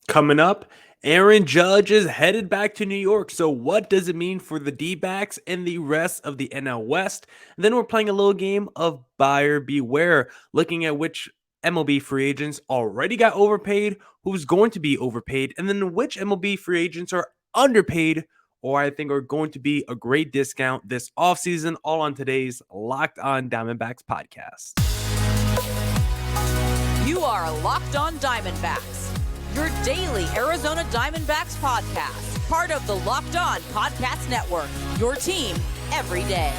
Coming up, Aaron Judge is headed back to New York. So, what does it mean for the D backs and the rest of the NL West? And then we're playing a little game of buyer beware, looking at which MLB free agents already got overpaid, who's going to be overpaid, and then which MLB free agents are underpaid or I think are going to be a great discount this offseason, all on today's Locked On Diamondbacks podcast. You are Locked On Diamondbacks, your daily Arizona Diamondbacks podcast, part of the Locked On Podcast Network, your team every day.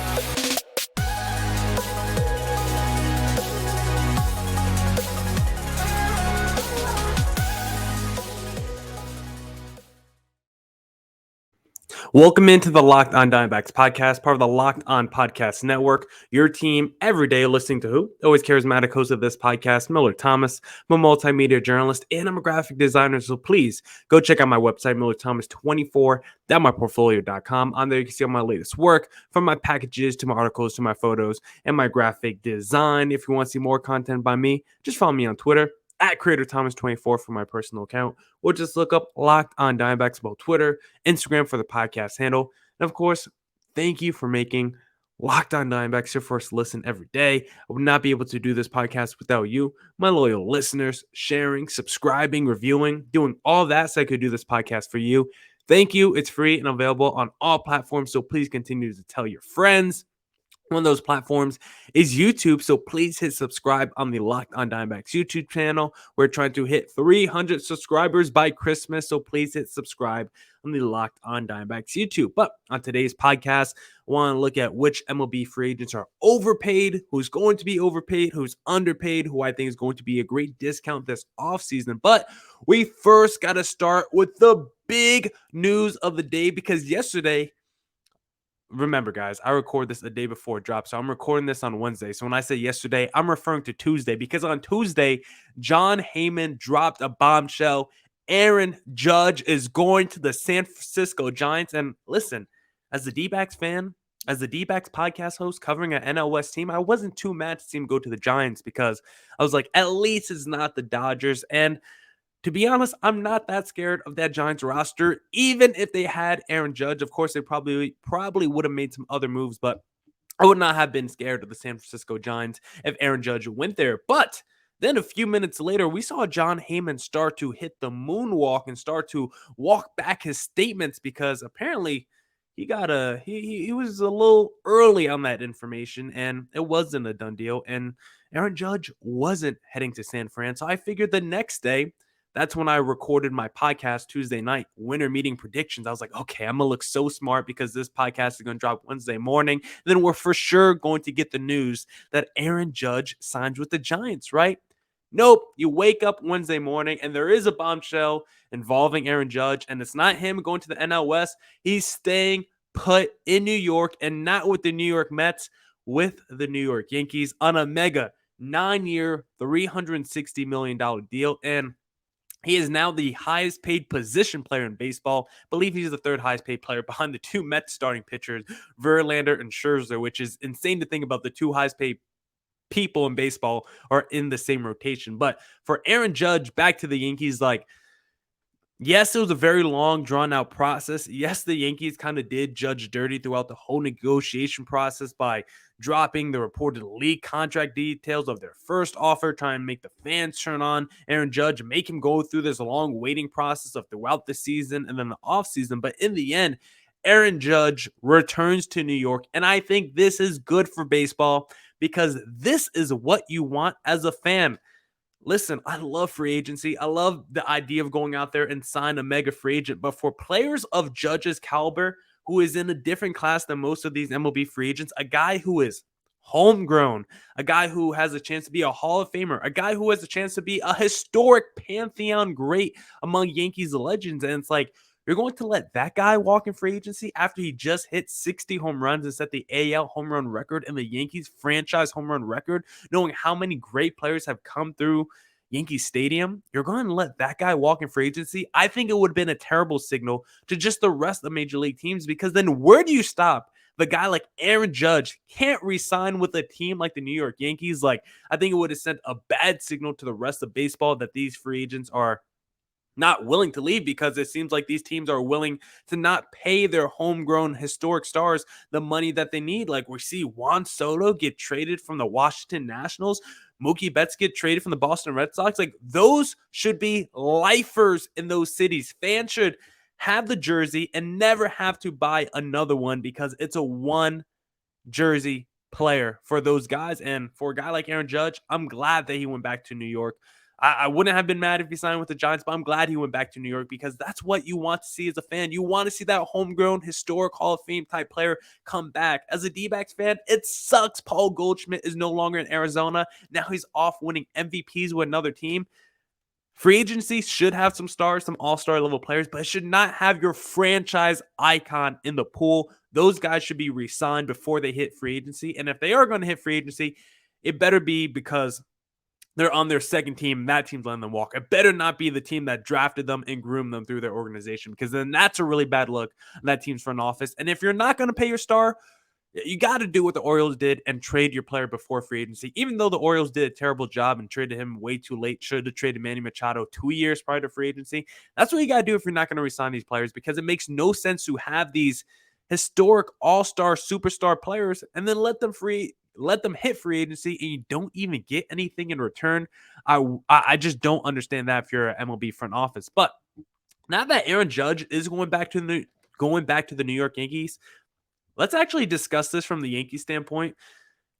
Welcome into the Locked On Diamondbacks podcast, part of the Locked On Podcast Network. Your team every day listening to who? Always charismatic host of this podcast, Miller Thomas. I'm a multimedia journalist and I'm a graphic designer. So please go check out my website, MillerThomas24.myportfolio.com. On there you can see all my latest work, from my packages to my articles to my photos and my graphic design. If you want to see more content by me, just follow me on Twitter at CreatorThomas24 for my personal account, or just look up Locked On Diamondbacks, both Twitter, Instagram for the podcast handle. And of course, thank you for making Locked On Diamondbacks your first listen every day. I would not be able to do this podcast without you, my loyal listeners, sharing, subscribing, reviewing, doing all that so I could do this podcast for you. Thank you. It's free and available on all platforms, so please continue to tell your friends. One of those platforms is YouTube, so please hit subscribe on the Locked On Diamondbacks YouTube channel. We're trying to hit 300 subscribers by Christmas, so please hit subscribe on the Locked On Diamondbacks YouTube. But on today's podcast, I want to look at which MLB free agents are overpaid, who's going to be overpaid, who's underpaid, who I think is going to be a great discount this offseason. But we first got to start with the big news of the day, because yesterday, remember, guys, I record this a day before it drops, so I'm recording this on Wednesday. So when I say yesterday, I'm referring to Tuesday, because on Tuesday, Jon Heyman dropped a bombshell. Aaron Judge is going to the San Francisco Giants. And listen, as the D-backs fan, as the D-backs podcast host covering an NL West team, I wasn't too mad to see him go to the Giants, because I was like, at least it's not the Dodgers. And to be honest, I'm not that scared of that Giants roster. Even if they had Aaron Judge, of course, they probably would have made some other moves, but I would not have been scared of the San Francisco Giants if Aaron Judge went there. But then a few minutes later, we saw Jon Heyman start to hit the moonwalk and start to walk back his statements, because apparently he was a little early on that information, and it wasn't a done deal. And Aaron Judge wasn't heading to San Fran. So I figured the next day, that's when I recorded my podcast Tuesday night, winter meeting predictions. I was like, okay, I'm going to look so smart, because this podcast is going to drop Wednesday morning. Then we're for sure going to get the news that Aaron Judge signs with the Giants, right? Nope. You wake up Wednesday morning and there is a bombshell involving Aaron Judge, and it's not him going to the NL West. He's staying put in New York, and not with the New York Mets, with the New York Yankees on a mega 9-year, $360 million deal. And he is now the highest paid position player in baseball. I believe he's the third highest paid player behind the two Mets starting pitchers, Verlander and Scherzer, which is insane to think about. The two highest paid people in baseball are in the same rotation. But for Aaron Judge, back to the Yankees, like, yes, it was a very long, drawn-out process. Yes, the Yankees kind of did Judge dirty throughout the whole negotiation process by dropping the reported league contract details of their first offer, trying to make the fans turn on Aaron Judge, make him go through this long waiting process of throughout the season and then the offseason. But in the end, Aaron Judge returns to New York, and I think this is good for baseball, because this is what you want as a fan. Listen, I love free agency. I love the idea of going out there and sign a mega free agent. But for players of Judge's caliber, who is in a different class than most of these MLB free agents, a guy who is homegrown, a guy who has a chance to be a Hall of Famer, a guy who has a chance to be a historic Pantheon great among Yankees legends. And it's like, you're going to let that guy walk in free agency after he just hit 60 home runs and set the AL home run record and the Yankees franchise home run record, knowing how many great players have come through Yankee Stadium? You're going to let that guy walk in free agency? I think it would have been a terrible signal to just the rest of the major league teams, because then where do you stop? The guy like Aaron Judge can't re-sign with a team like the New York Yankees. Like, I think it would have sent a bad signal to the rest of baseball that these free agents are not willing to leave, because it seems like these teams are willing to not pay their homegrown historic stars the money that they need. Like we see Juan Soto get traded from the Washington Nationals. Mookie Betts get traded from the Boston Red Sox. Like those should be lifers in those cities. Fans should have the jersey and never have to buy another one because it's a one jersey player for those guys. And for a guy like Aaron Judge, I'm glad that he went back to New York. I wouldn't have been mad if he signed with the Giants, but I'm glad he went back to New York because that's what you want to see as a fan. You want to see that homegrown, historic Hall of Fame type player come back. As a D-backs fan, it sucks Paul Goldschmidt is no longer in Arizona. Now he's off winning MVPs with another team. Free agency should have some stars, some all-star level players, but it should not have your franchise icon in the pool. Those guys should be re-signed before they hit free agency. And if they are going to hit free agency, it better be because they're on their second team. That team's letting them walk. It better not be the team that drafted them and groomed them through their organization, because then that's a really bad look on that team's front office. And if you're not going to pay your star, you got to do what the Orioles did and trade your player before free agency. Even though the Orioles did a terrible job and traded him way too late, should have traded Manny Machado 2 years prior to free agency. That's what you got to do if you're not going to resign these players, because it makes no sense to have these historic all-star superstar players and then let them hit free agency and you don't even get anything in return. I just don't understand that if you're an MLB front office. But now that Aaron Judge is going back to the New York Yankees, let's actually discuss this from the Yankees standpoint,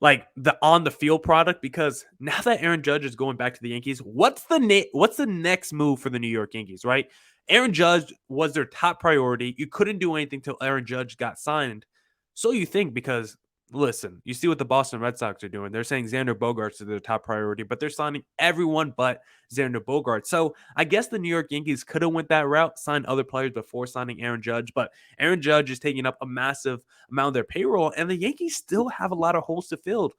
like the on the field product, because now that Aaron Judge is going back to the Yankees, what's the next move for the New York Yankees, right? Aaron Judge was their top priority. You couldn't do anything till Aaron Judge got signed. So you think, because listen, you see what the Boston Red Sox are doing. They're saying Xander Bogaerts is their top priority, but they're signing everyone but Xander Bogaerts. So I guess the New York Yankees could have went that route, signed other players before signing Aaron Judge, but Aaron Judge is taking up a massive amount of their payroll, and the Yankees still have a lot of holes to fill.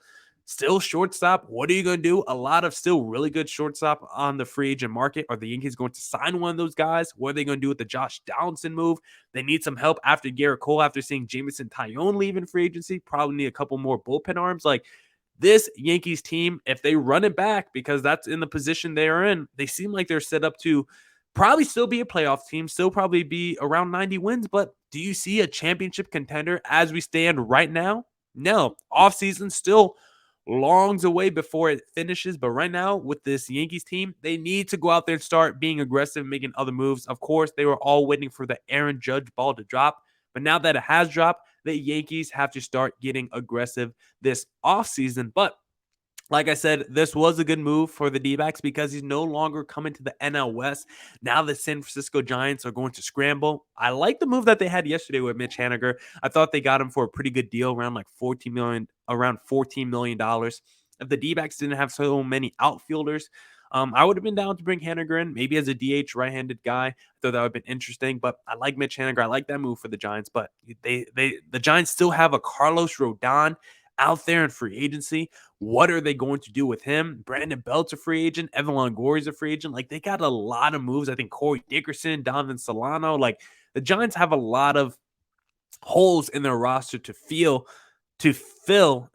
Still shortstop. What are you going to do? A lot of still really good shortstop on the free agent market. Are the Yankees going to sign one of those guys? What are they going to do with the Josh Donaldson move? They need some help after Garrett Cole, after seeing Jameson Taillon leave in free agency. Probably need a couple more bullpen arms. Like this Yankees team, if they run it back, because that's in the position they are in, they seem like they're set up to probably still be a playoff team, still probably be around 90 wins. But do you see a championship contender as we stand right now? No. Offseason still longs away before it finishes. But right now, with this Yankees team, they need to go out there and start being aggressive, making other moves. Of course, they were all waiting for the Aaron Judge ball to drop. But now that it has dropped, the Yankees have to start getting aggressive this offseason. But like I said, this was a good move for the D-backs because he's no longer coming to the NL West. Now the San Francisco Giants are going to scramble. I like the move that they had yesterday with Mitch Haniger. I thought they got him for a pretty good deal, around like $14 million. If the D-backs didn't have so many outfielders, I would have been down to bring Haniger in, maybe as a DH right-handed guy. I thought that would have been interesting, but I like Mitch Haniger. I like that move for the Giants, but the Giants still have a Carlos Rodon out there in free agency. What are they going to do with him? Brandon Belt's a free agent. Evan Longoria's a free agent. Like, they got a lot of moves. I think Corey Dickerson, Donovan Solano. Like, the Giants have a lot of holes in their roster to fill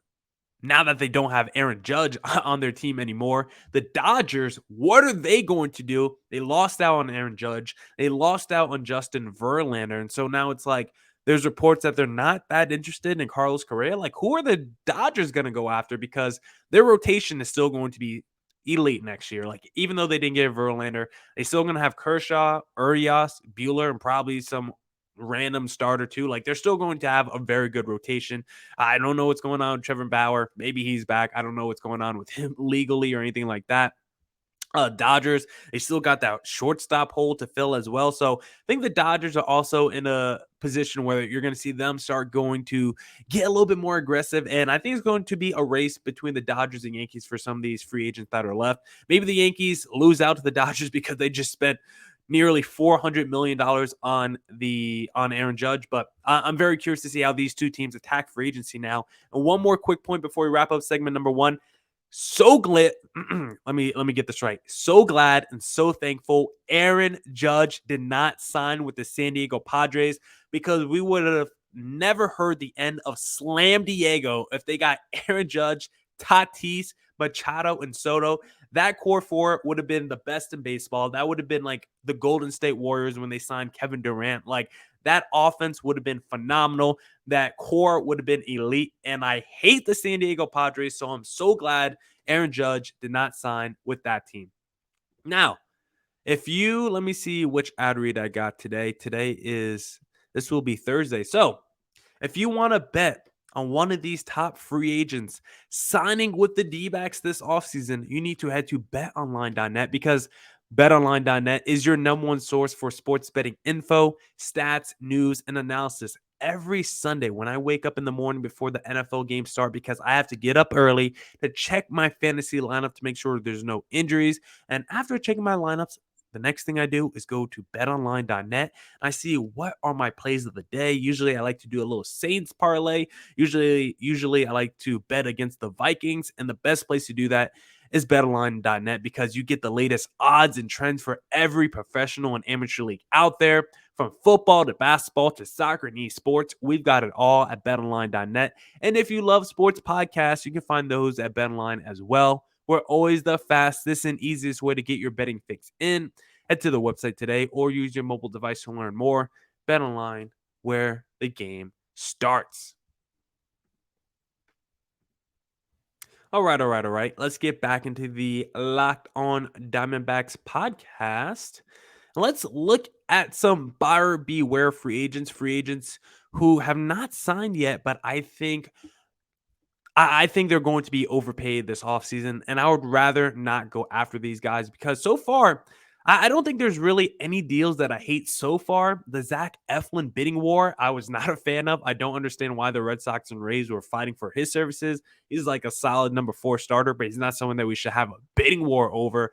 now that they don't have Aaron Judge on their team anymore. The Dodgers, what are they going to do? They lost out on Aaron Judge. They lost out on Justin Verlander. And so now it's like, there's reports that they're not that interested in Carlos Correa. Like, who are the Dodgers going to go after? Because their rotation is still going to be elite next year. Like, even though they didn't get Verlander, they're still going to have Kershaw, Urias, Buehler, and probably some random starter too. Like, they're still going to have a very good rotation. I don't know what's going on with Trevor Bauer. Maybe he's back. I don't know what's going on with him legally or anything like that. Dodgers, they still got that shortstop hole to fill as well. So I think the Dodgers are also in a position where you're going to see them start going to get a little bit more aggressive. And I think it's going to be a race between the Dodgers and Yankees for some of these free agents that are left. Maybe the Yankees lose out to the Dodgers because they just spent nearly $400 million on Aaron Judge. But I'm very curious to see how these two teams attack free agency now. And one more quick point before we wrap up segment number one. So glad, let me get this right. So glad and so thankful Aaron Judge did not sign with the San Diego Padres, because we would have never heard the end of Slam Diego if they got Aaron Judge, Tatis, Machado and Soto, that core four would have been the best in baseball. That would have been like the Golden State Warriors when they signed Kevin Durant. Like that offense would have been phenomenal. That core would have been elite. And I hate the San Diego Padres, so I'm so glad Aaron Judge did not sign with that team. Now, let me see which ad read I got today. This will be Thursday. So if you want to bet on one of these top free agents signing with the D-backs this offseason, you need to head to betonline.net because betonline.net is your number one source for sports betting info, stats, news, and analysis. Every Sunday when I wake up in the morning before the NFL games start, because I have to get up early to check my fantasy lineup to make sure there's no injuries. And after checking my lineups, the next thing I do is go to betonline.net. I see what are my plays of the day. Usually I like to do a little Saints parlay. Usually I like to bet against the Vikings. And the best place to do that is betonline.net because you get the latest odds and trends for every professional and amateur league out there. From football to basketball to soccer and esports, we've got it all at betonline.net. And if you love sports podcasts, you can find those at betonline as well. We're always the fastest and easiest way to get your betting fix in. Head to the website today or use your mobile device to learn more. BetOnline, where the game starts. All right. Let's get back into the Locked On Diamondbacks podcast. Let's look at some buyer beware free agents who have not signed yet, but I think they're going to be overpaid this offseason, and I would rather not go after these guys because so far, I don't think there's really any deals that I hate so far. The Zach Eflin bidding war, I was not a fan of. I don't understand why the Red Sox and Rays were fighting for his services. He's like a solid number 4 starter, but he's not someone that we should have a bidding war over.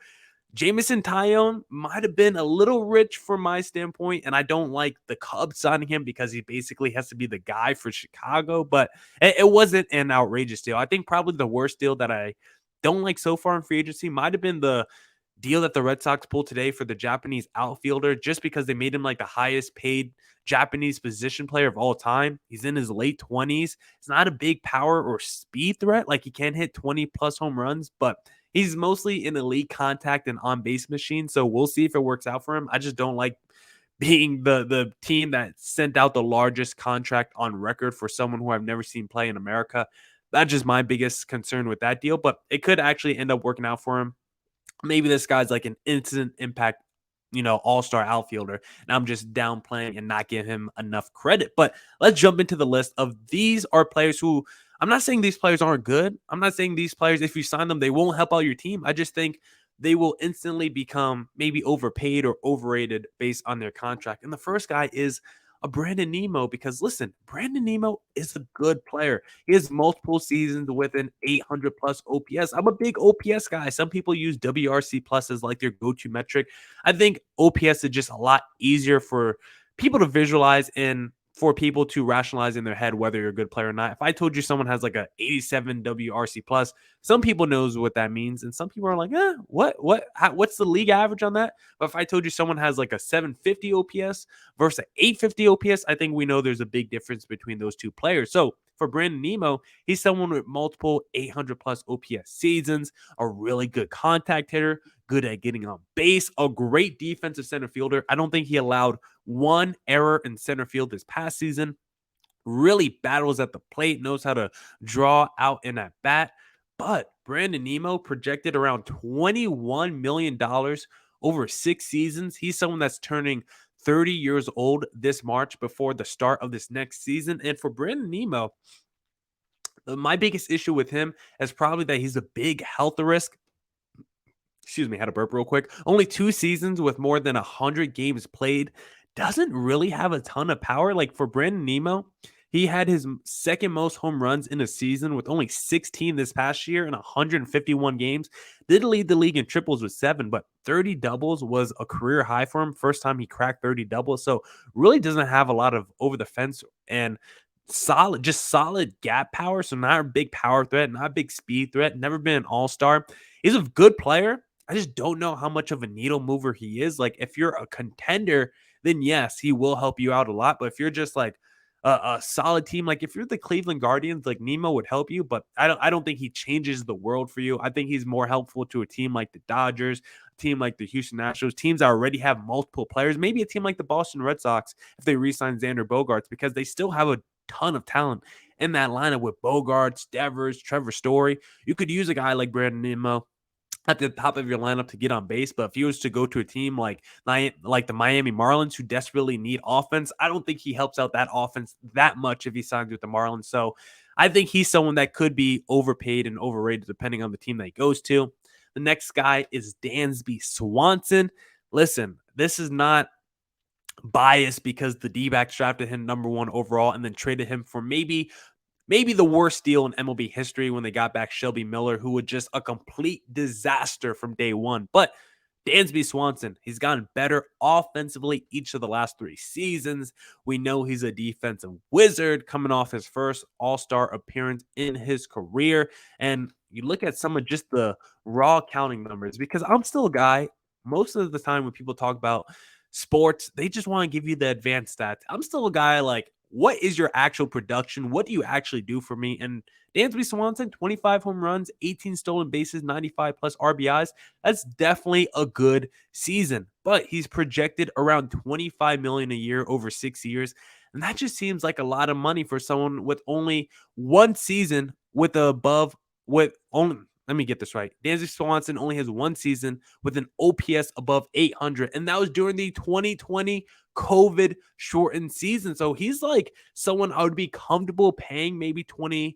Jameson Taillon might have been a little rich from my standpoint, and I don't like the Cubs signing him because he basically has to be the guy for Chicago, but it wasn't an outrageous deal. I think probably the worst deal that I don't like so far in free agency might have been the deal that the Red Sox pulled today for the Japanese outfielder just because they made him like the highest paid Japanese position player of all time. He's in his late 20s. It's not a big power or speed threat. Like he can hit 20 plus home runs, but he's mostly an elite contact and on-base machine, so we'll see if it works out for him. I just don't like being the team that sent out the largest contract on record for someone who I've never seen play in America. That's just my biggest concern with that deal, but it could actually end up working out for him. Maybe this guy's like an instant impact, all-star outfielder, and I'm just downplaying and not giving him enough credit. But let's jump into the list of these are players who I'm not saying these players aren't good. I'm not saying these players, if you sign them, they won't help out your team. I just think they will instantly become maybe overpaid or overrated based on their contract. And the first guy is a Brandon Nimmo because, listen, Brandon Nimmo is a good player. He has multiple seasons with an 800-plus OPS. I'm a big OPS guy. Some people use WRC plus as like their go-to metric. I think OPS is just a lot easier for people to visualize and for people to rationalize in their head whether you're a good player or not. If I told you someone has like a 87 WRC plus, some people knows what that means, and some people are like, what's the league average on that? But if I told you someone has like a 750 OPS versus an 850 OPS, I think we know there's a big difference between those two players. So for Brandon Nimmo, he's someone with multiple 800 plus OPS seasons, a really good contact hitter, good at getting on base, a great defensive center fielder. I don't think he allowed one error in center field this past season. Really battles at the plate, knows how to draw out in at bat. But Brandon Nimmo projected around $21 million over 6 seasons. He's someone that's turning 30 years old this March before the start of this next season. And for Brandon Nimmo, my biggest issue with him is probably that he's a big health risk. Excuse me, had a burp real quick. Only 2 seasons with more than 100 games played. Doesn't really have a ton of power. Like for Brandon Nimmo, he had his second most home runs in a season with only 16 this past year in 151 games. Did lead the league in triples with 7, but 30 doubles was a career high for him. First time he cracked 30 doubles. So really doesn't have a lot of over the fence and solid gap power. So not a big power threat, not a big speed threat, never been an all-star. He's a good player. I just don't know how much of a needle mover he is. Like if you're a contender, then yes, he will help you out a lot. But if you're just like a solid team. Like if you're the Cleveland Guardians, like Nemo would help you, but I don't think he changes the world for you. I think he's more helpful to a team like the Dodgers, a team like the Houston Astros, teams that already have multiple players, maybe a team like the Boston Red Sox if they re-sign Xander Bogaerts, because they still have a ton of talent in that lineup with Bogarts, Devers, Trevor Story. You could use a guy like Brandon Nimmo at the top of your lineup to get on base. But if he was to go to a team like the Miami Marlins, who desperately need offense, I don't think he helps out that offense that much if he signs with the Marlins. So I think he's someone that could be overpaid and overrated depending on the team that he goes to. The next guy is Dansby Swanson. Listen, this is not biased because the D-backs drafted him number 1 overall and then traded him for maybe the worst deal in MLB history when they got back Shelby Miller, who was just a complete disaster from day one. But Dansby Swanson, he's gotten better offensively each of the last 3 seasons. We know he's a defensive wizard coming off his first All-Star appearance in his career. And you look at some of just the raw counting numbers, because I'm still a guy, most of the time when people talk about sports, they just want to give you the advanced stats. I'm still a guy like, what is your actual production? What do you actually do for me? And Dansby Swanson, 25 home runs, 18 stolen bases, 95 plus RBIs. That's definitely a good season. But he's projected around 25 million a year over 6 years. And that just seems like a lot of money for someone with only one season with let me get this right. Dansby Swanson only has one season with an OPS above 800, and that was during the 2020 COVID shortened season. So he's like someone I would be comfortable paying maybe $25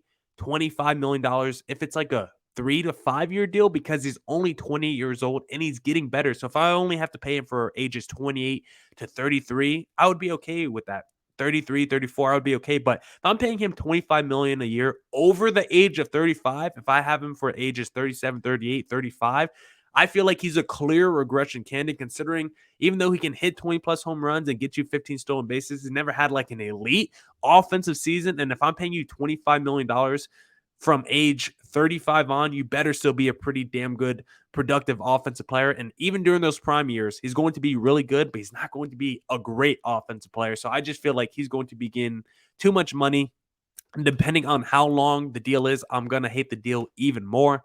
million if it's like a 3 to 5 year deal, because he's only 20 years old and he's getting better. So if I only have to pay him for ages 28 to 33, I would be okay with that. 33, 34, I would be okay. But if I'm paying him 25 million a year over the age of 35, if I have him for ages 37, 38, 35, I feel like he's a clear regression candidate, considering even though he can hit 20 plus home runs and get you 15 stolen bases, he's never had like an elite offensive season. And if I'm paying you $25 million from age 35 on, you better still be a pretty damn good productive offensive player. And even during those prime years, he's going to be really good, but he's not going to be a great offensive player. So I just feel like he's going to be getting too much money. And depending on how long the deal is, I'm going to hate the deal even more.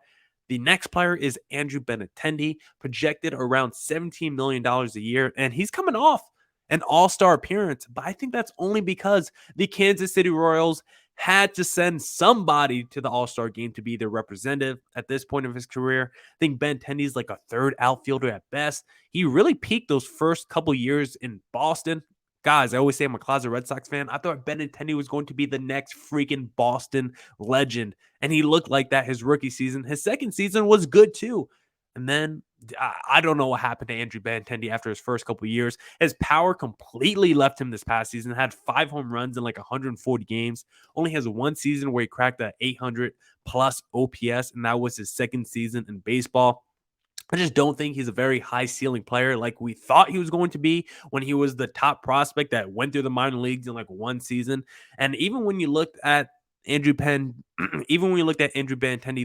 The next player is Andrew Benintendi, projected around $17 million a year. And he's coming off an all-star appearance, but I think that's only because the Kansas City Royals had to send somebody to the All-Star game to be their representative at this point of his career. I think Benintendi's like a third outfielder at best. He really peaked those first couple years in Boston. Guys, I always say I'm a closet Red Sox fan. I thought Benintendi was going to be the next freaking Boston legend, and he looked like that his rookie season. His second season was good too. And then I don't know what happened to Andrew Benintendi after his first couple of years. His power completely left him this past season. Had 5 home runs in like 140 games. Only has one season where he cracked that 800 plus OPS, and that was his second season in baseball. I just don't think he's a very high ceiling player like we thought he was going to be when he was the top prospect that went through the minor leagues in like one season. And even when you looked at Andrew Benintendi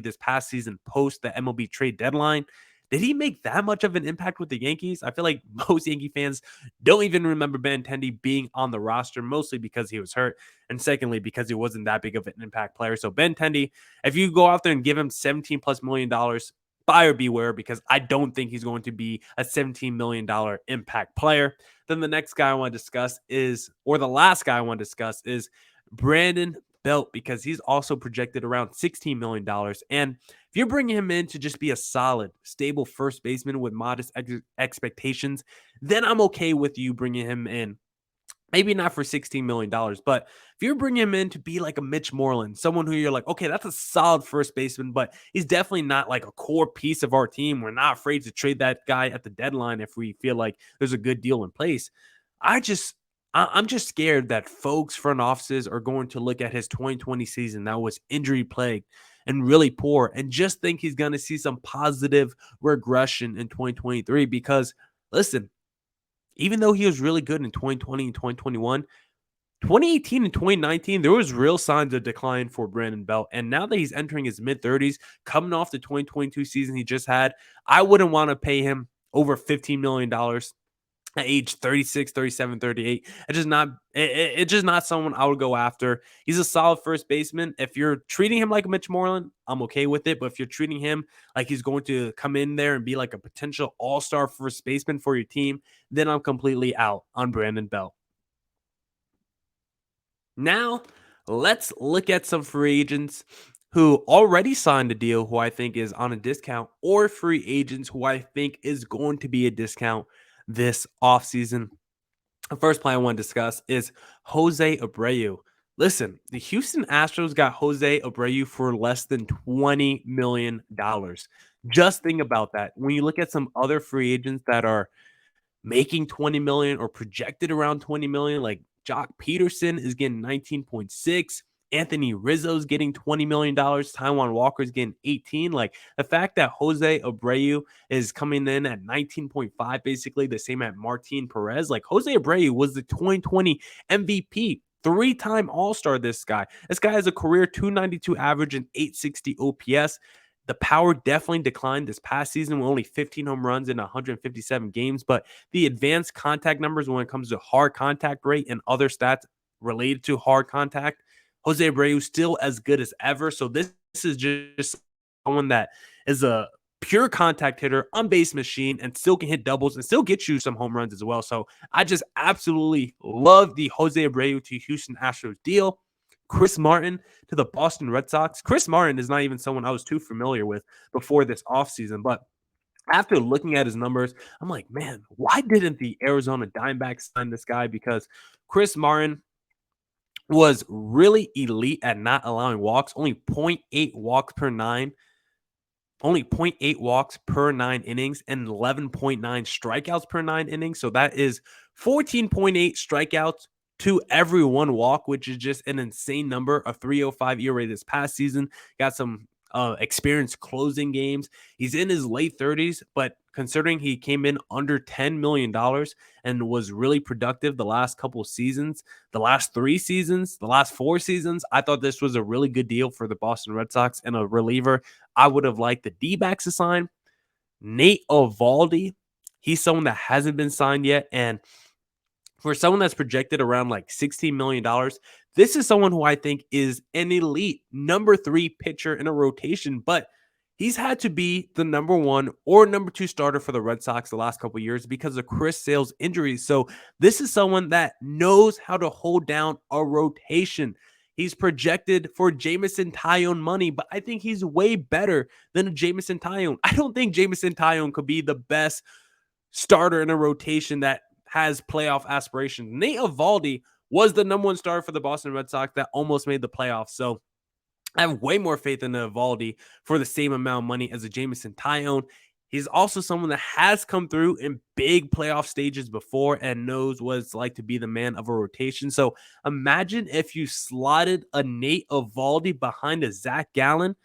this past season post the MLB trade deadline, did he make that much of an impact with the Yankees? I feel like most Yankee fans don't even remember Benintendi being on the roster, mostly because he was hurt, and secondly, because he wasn't that big of an impact player. So Benintendi, if you go out there and give him $17 plus million, buyer beware, because I don't think he's going to be a $17 million impact player. Then the next guy I want to discuss the last guy I want to discuss is Brandon Belt, because he's also projected around $16 million. And if you're bringing him in to just be a solid, stable first baseman with modest expectations, then I'm okay with you bringing him in. Maybe not for $16 million, but if you're bringing him in to be like a Mitch Moreland, someone who you're like, okay, that's a solid first baseman, but he's definitely not like a core piece of our team. We're not afraid to trade that guy at the deadline if we feel like there's a good deal in place. I'm just scared that folks front offices are going to look at his 2020 season that was injury plagued and really poor and just think he's going to see some positive regression in 2023, because listen, even though he was really good in 2020 and 2021, 2018 and 2019, there was real signs of decline for Brandon Belt. And now that he's entering his mid-30s, coming off the 2022 season he just had, I wouldn't want to pay him over $15 million at age 36, 37, 38. It's just not someone I would go after. He's a solid first baseman. If you're treating him like Mitch Moreland, I'm okay with it. But if you're treating him like he's going to come in there and be like a potential all-star first baseman for your team, then I'm completely out on Brandon Belt. Now, let's look at some free agents who already signed a deal who I think is on a discount, or free agents who I think is going to be a discount this offseason. The first player I want to discuss is Jose Abreu. Listen, the Houston Astros got Jose Abreu for less than $20 million. Just think about that. When you look at some other free agents that are making 20 million or projected around 20 million, like Jock Peterson is getting 19.6. Anthony Rizzo's getting $20 million. Taijuan Walker's getting 18. Like the fact that Jose Abreu is coming in at 19.5, basically the same at Martin Perez. Like Jose Abreu was the 2020 MVP. Three-time All-Star, this guy. This guy has a career 292 average and 860 OPS. The power definitely declined this past season with only 15 home runs in 157 games, but the advanced contact numbers when it comes to hard contact rate and other stats related to hard contact, Jose Abreu still as good as ever. So this is just someone that is a pure contact hitter, on base machine, and still can hit doubles and still get you some home runs as well. So I just absolutely love the Jose Abreu to Houston Astros deal. Chris Martin to the Boston Red Sox. Chris Martin is not even someone I was too familiar with before this offseason, but after looking at his numbers, I'm like, man, why didn't the Arizona Diamondbacks sign this guy? Because Chris Martin was really elite at not allowing walks, only 0.8 walks per nine. Only 0.8 walks per 9 innings and 11.9 strikeouts per 9 innings. So that is 14.8 strikeouts to every one walk, which is just an insane number. A 3.05 ERA this past season. Got some experience closing games. He's in his late 30s, but considering he came in under $10 million and was really productive the last couple of seasons, the last 3 seasons, the last 4 seasons, I thought this was a really good deal for the Boston Red Sox and a reliever I would have liked the D-backs to sign. Nate Eovaldi, he's someone that hasn't been signed yet, and for someone that's projected around like $16 million, this is someone who I think is an elite number 3 pitcher in a rotation, but he's had to be the number 1 or number 2 starter for the Red Sox the last couple of years because of Chris Sale's injuries. So this is someone that knows how to hold down a rotation. He's projected for Jameson Taillon money, but I think he's way better than a Jameson Taillon. I don't think Jameson Taillon could be the best starter in a rotation that has playoff aspirations. Nate Eovaldi was the number 1 starter for the Boston Red Sox that almost made the playoffs. So I have way more faith in Eovaldi for the same amount of money as a Jameson Taillon. He's also someone that has come through in big playoff stages before and knows what it's like to be the man of a rotation. So imagine if you slotted a Nate Eovaldi behind a Zach Gallen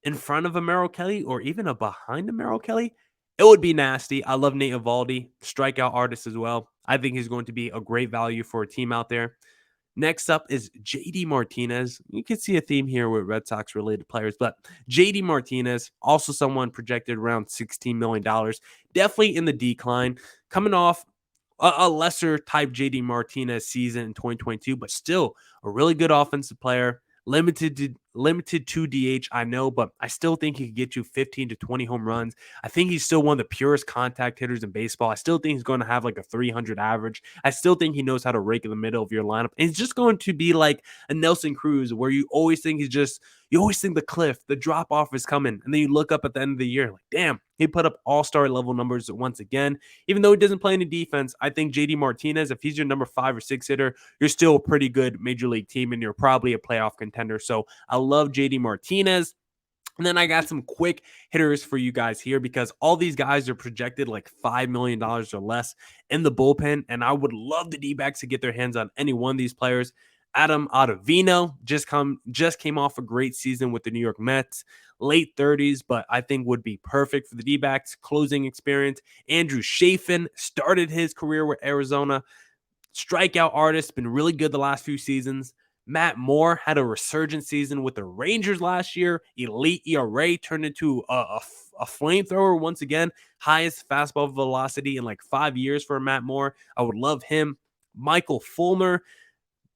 in front of a Merrill Kelly or even a behind a Merrill Kelly. It would be nasty. I love Nate Eovaldi, strikeout artist as well. I think he's going to be a great value for a team out there. Next up is JD Martinez. You can see a theme here with Red Sox related players, but JD Martinez, also someone projected around $16 million. Definitely in the decline, coming off a lesser type JD Martinez season in 2022, but still a really good offensive player. Limited to DH, I know, but I still think he could get you 15 to 20 home runs. I think he's still one of the purest contact hitters in baseball. I still think he's going to have like a 300 average. I still think he knows how to rake in the middle of your lineup. And he's just going to be like a Nelson Cruz, where you always think you always think the cliff, the drop off is coming. And then you look up at the end of the year, like, damn, he put up all-star level numbers once again. Even though he doesn't play any defense, I think JD Martinez, if he's your number 5 or 6 hitter, you're still a pretty good major league team and you're probably a playoff contender. So I love JD Martinez. And then I got some quick hitters for you guys here because all these guys are projected like $5 million or less in the bullpen. And I would love the D-backs to get their hands on any one of these players. Adam Ottavino just came off a great season with the New York Mets, late 30s, but I think would be perfect for the D-backs. Closing experience. Andrew Chafin started his career with Arizona. Strikeout artist, been really good the last few seasons. Matt Moore had a resurgent season with the Rangers last year. Elite ERA turned into a flamethrower once again. Highest fastball velocity in like 5 years for Matt Moore. I would love him. Michael Fulmer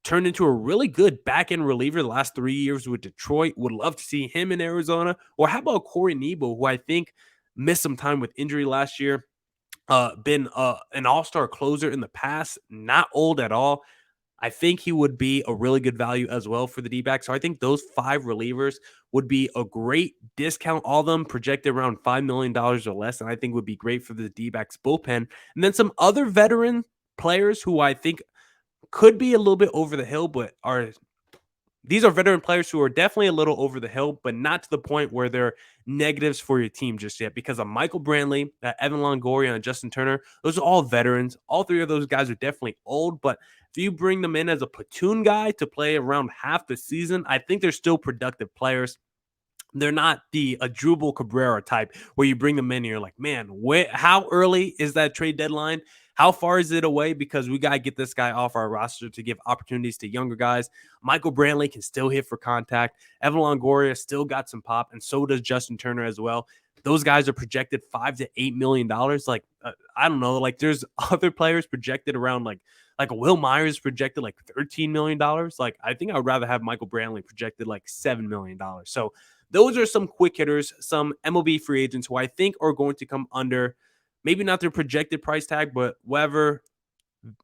turned into a really good back-end reliever the last 3 years with Detroit. Would love to see him in Arizona. Or how about Corey Nebo, who I think missed some time with injury last year. Been an all-star closer in the past, not old at all. I think he would be a really good value as well for the D-backs. So I think those 5 relievers would be a great discount. All of them projected around $5 million or less, and I think would be great for the D-backs bullpen. And then some other veteran players who I think could be a little bit over the hill, but these are veteran players who are definitely a little over the hill, but not to the point where they're negatives for your team just yet. Because of Michael Brantley, Evan Longoria, and Justin Turner, those are all veterans. All 3 of those guys are definitely old, but if you bring them in as a platoon guy to play around half the season, I think they're still productive players. They're not the Adrubal Cabrera type where you bring them in and you're like, man, how early is that trade deadline? How far is it away? Because we got to get this guy off our roster to give opportunities to younger guys. Michael Brantley can still hit for contact. Evan Longoria still got some pop, and so does Justin Turner as well. Those guys are projected $5 to $8 million. Like, I don't know. Like, there's other players projected around like Will Myers projected like $13 million. Like, I think I would rather have Michael Brantley projected like $7 million. So those are some quick hitters, some MLB free agents who I think are going to come under maybe not their projected price tag, but whatever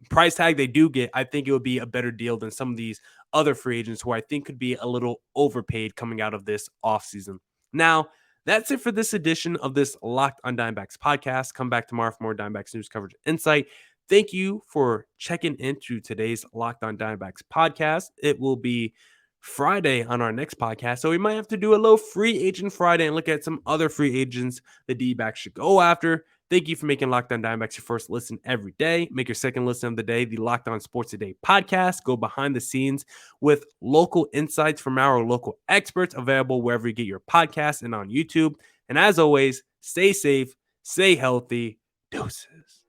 price tag they do get, I think it would be a better deal than some of these other free agents who I think could be a little overpaid coming out of this offseason. Now, that's it for this edition of this Locked on Diamondbacks podcast. Come back tomorrow for more Diamondbacks news coverage and insight. Thank you for checking into today's Locked on Diamondbacks podcast. It will be Friday on our next podcast, so we might have to do a little free agent Friday and look at some other free agents the D-backs should go after. Thank you for making Locked on Diamondbacks your first listen every day. Make your second listen of the day the Locked on Sports Today podcast. Go behind the scenes with local insights from our local experts, available wherever you get your podcasts and on YouTube. And as always, stay safe, stay healthy. Deuces.